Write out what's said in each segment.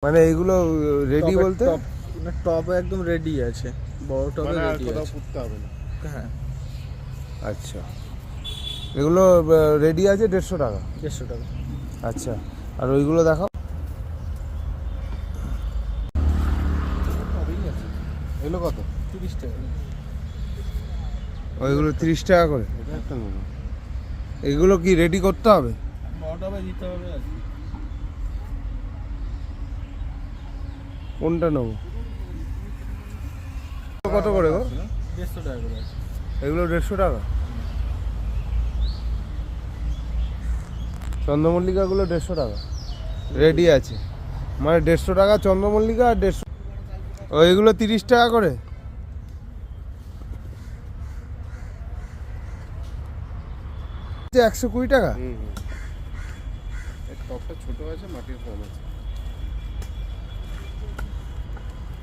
মানে এইগুলো রেডি বলতে টপ একদম রেডি আছে, বড় টবে মানে আর রেডি কোথাও আছে। ফুটতে হবে না। হ্যাঁ, আচ্ছা, এগুলো রেডি আছে 150 টাকা। 150 টাকা। আচ্ছা, আর ওইগুলো দেখাও। এগুলো কত? 30 টাকা। ওইগুলো 30 টাকা করে। এটা একটা নেবো। এগুলো কি রেডি করতে হবে? বড় টবে দিতে হবে আর কি। কোনটা নেবো? কত করে গো? 150 টাকা করে আছে। এগুলো 150 টাকা। চন্দ্রমল্লিকাগুলো 150 টাকা রেডি আছে, মানে 150 টাকা চন্দ্রমল্লিকা আর 150 ওইগুলো 30 টাকা করে। যে 120 টাকা। এর টপটা ছোট আছে, মাটির কম আছে।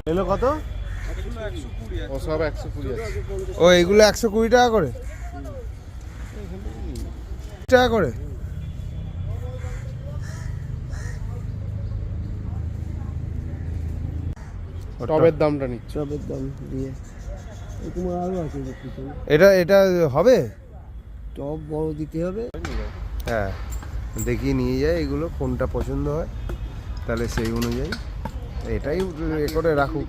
এগুলো কত? ও সব 120 আছে। ও এগুলো 120 টাকা করে। টাকা করে। টবের দামটা নিচ্ছে। টবের দাম দিয়ে এরকম আরও আছে পিছনে। এটা এটা হবে? টব বড় দিতে হবে। হ্যাঁ, দেখিয়ে নিয়ে যায় এগুলো, কোনটা পছন্দ হয় তাহলে সেই অনুযায়ী এটাই এ করে রাখুক।